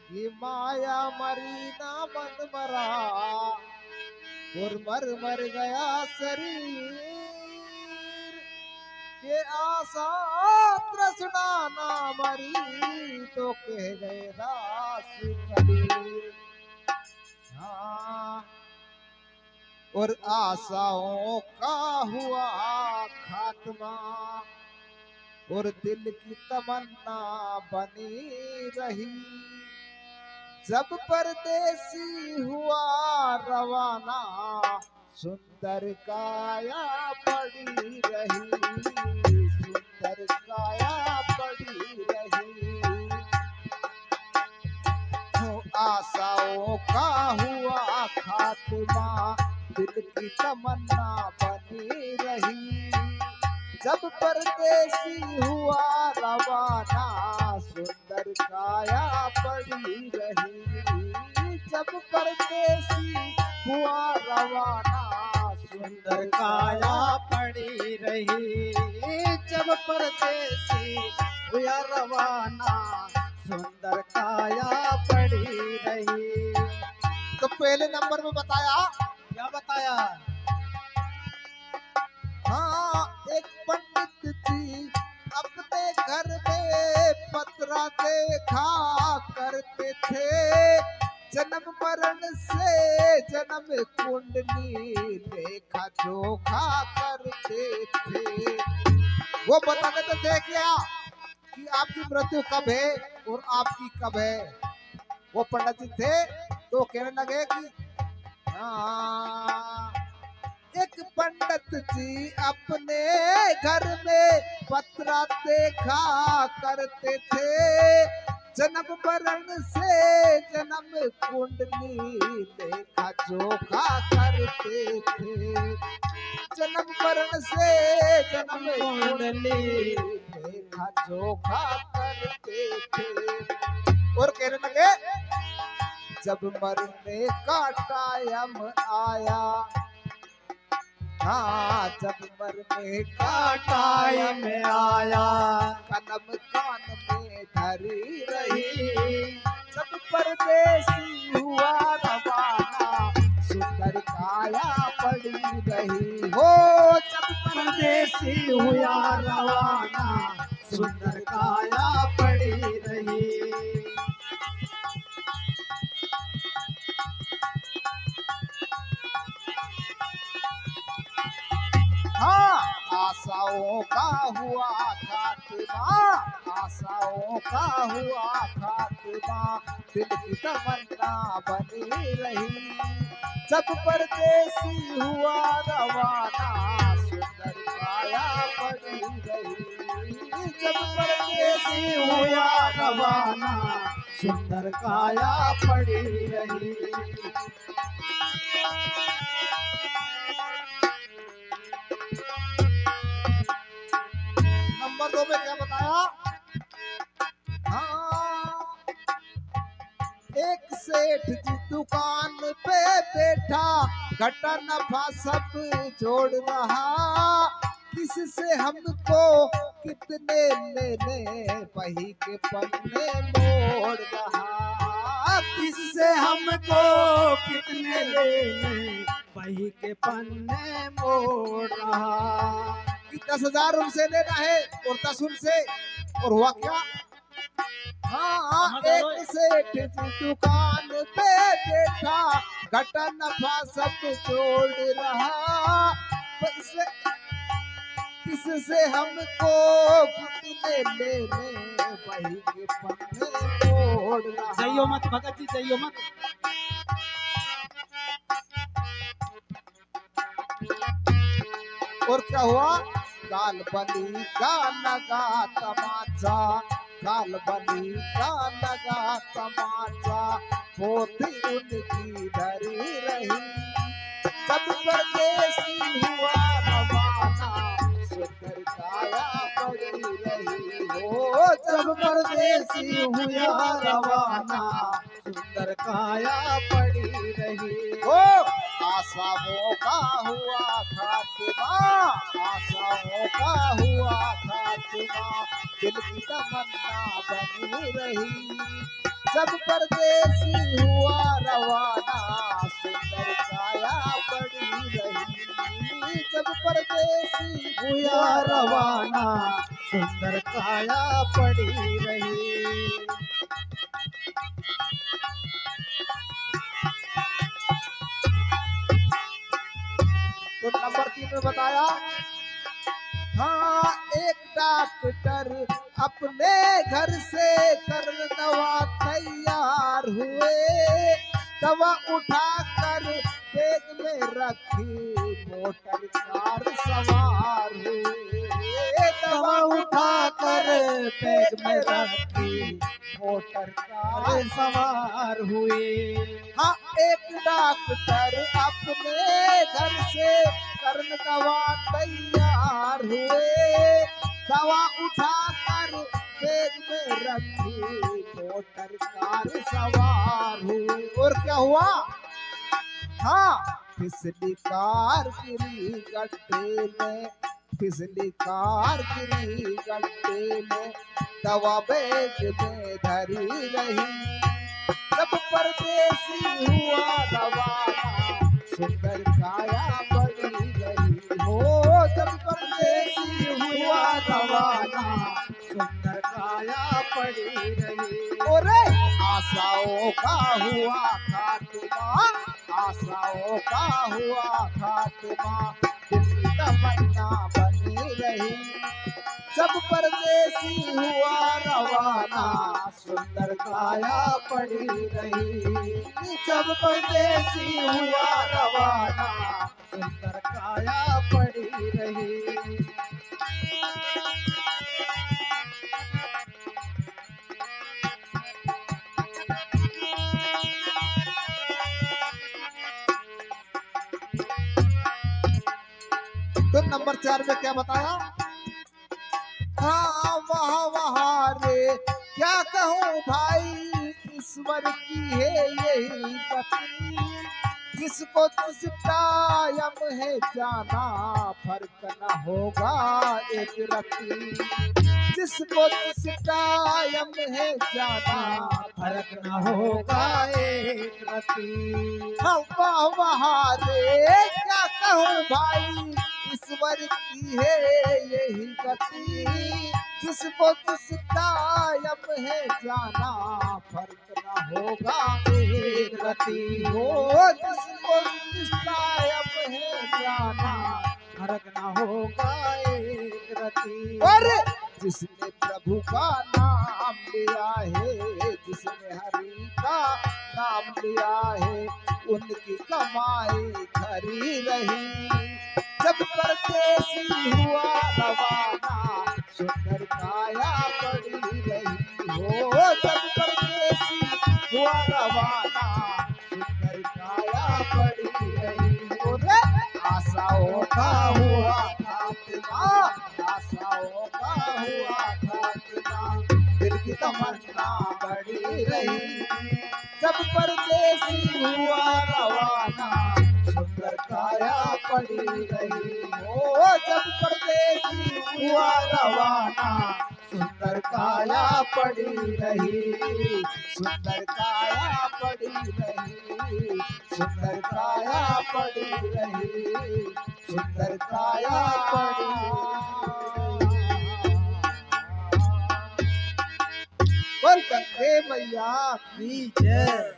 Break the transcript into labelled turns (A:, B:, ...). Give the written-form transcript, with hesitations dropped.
A: ये माया मरी ना मन मरा और मर मर गया शरीर। ये आशा तृष्णा ना मरी तो कह गए दास कबीर। हाँ, और आशाओं का हुआ खात्मा और दिल की तमन्ना बनी रही। जब परदेसी हुआ रवाना सुंदर काया पड़ी रही, सुंदर काया पड़ी रही। तो आशाओं का हुआ खात्मा दिल की तमन्ना बनी रही। जब परदेसी हुआ रवाना सुंदर काया पड़ी रही। जब परदेसी हुआ रवाना सुंदर काया पड़ी रही। जब परदेसी हुआ रवाना सुंदर काया पड़ी रही। तो पहले नंबर में बताया, क्या बताया? हाँ, एक पंडित जी अपने घर में पतरा देखा करते थे। जन्म मरण से जन्म कुंडली देखा जोखा करते थे। वो बताने तो थे क्या कि आपकी मृत्यु कब है और आपकी कब है। वो पंडित जी थे तो कहने लगे कि हाँ, एक पंडित जी अपने घर में पतरा देखा करते थे। जन्म मरण से जन्म कुंडली देखा जोखा करते थे। जन्म मरण से जन्म कुंडली देखा जोखा करते थे। और कहने लगे जब मरने का टाइम आया, हाँ जब मरने का टाइम आया कलम कान में धरी रही। जब परदेसी हुआ रवाना सुंदर काया पड़ी रही। हो जब परदेसी हुआ रवाना सुंदर काया पड़ी रही। हाँ, आशाओं का हुआ खात्मा, आशाओं का हुआ खात्मा दिल की तमन्ना बनी रही। जब परदेसी हुआ रवाना सुंदर काया पड़ी रही। जब परदेसी हुआ रवाना सुंदर काया पड़ी रही। नंबर 2 में क्या बताया? हाँ, एक सेठ जी दुकान पे बैठा घटा नफा सब जोड़ रहा। किससे हमको कितने लेने बही के पन्ने मोड़ रहा। किससे हमको कितने लेने बही के पन्ने मोड़ रहा। 10,000 उनसे लेना है और 10 उनसे। और हुआ क्या? हाँ, एक सेठ जी दुकान पे बैठा घटा नफा सब जोड़ रहा। किससे हमको कितने लेने वही के पन्ने मोड़ रहा।
B: जइयो मत भगत जी, जइयो मत।
A: और क्या हुआ? काल बली का लगा तमाचा, काल बली का लगा तमाचा पोथी उनकी धरी रही। जब परदेसी हुआ रवाना सुंदर काया पड़ी रही। हो जब परदेसी हुआ रवाना सुंदर काया पड़ी रही। हो आशाओं का हुआ खात्मा, आशाओं का हुआ खात्मा दिल की तमन्ना बनी रही। जब परदेसी हुआ रवाना सुंदर काया पड़ी रही। जब परदेसी
B: हुआ रवाना सुंदर काया पड़ी रही।
A: तो नंबर 3 में बताया, हाँ एक डॉक्टर अपने घर से कर दवा तैयार हुए। दवा उठाकर बैग में रखी मोटर कार सवार हुए।
B: दवा उठाकर बैग में रखी
A: मोटर कार
B: और सवार हुए।
A: हाँ एक डॉक्टर अपने घर से करन दवा तैयार हुए। दवा उठाकर बैग में रखी मोटर कार सवार हुए। और क्या हुआ, हाँ फिसली कार गिरी गड्ढे में। फिसली कार गिरी गड्ढे में दवा बैग में धरी रही। जब परदेसी हुआ रवाना सुंदर काया पड़ी रही। हो जब परदेसी हुआ रवाना
B: सुंदर काया पड़ी रही।
A: और आशाओं का हुआ खात्मा। आशाओं का हुआ खात्मा दिल की तमन्ना बनी रही। जब परदेसी हुआ रवाना सुंदर काया पड़ी रही।
B: जब परदेसी हुआ रवाना सुंदर काया पड़ी रही।
A: तो नंबर 4 में क्या बताया, हाँ वहाँ वहाँ रे क्या कहूँ भाई ईश्वर की है यही गति। जिसको जिस टाइम है जाना फर्क न होगा एक रति। जिसको जिस टाइम है जाना
B: फर्क न होगा एक रति।
A: हाँ वहाँ वहाँ रे क्या कहूँ भाई ईश्वर की है यही गति। जिसको जिस टाइम है जाना फर्क न होगा एक रति। हो जिसको जिस टाइम है जाना
B: फर्क न होगा एक रति।
A: और जिसने प्रभु का नाम लिया है, जिसने हरि का नाम लिया है, उनकी कमाई खरी रही। जब परदेसी हुआ रवाना सुंदर काया पड़ी रही। हो जब परदेसी हुआ रवाना सुंदर काया पड़ी रही। और आशाओं का हुआ खात्मा। आशाओं का हुआ खात्मा दिल की तमन्ना बड़ी रही। जब परदेसी हुआ रवाना सुंदर काया पड़ी रही। ओ जब परदेसी हुआ रवाना सुंदर काया पड़ी रही। सुंदर काया पड़ी रही। सुंदर काया पड़ी रही। सुंदर काया पड़ी। बोल गंगे मैया की जय।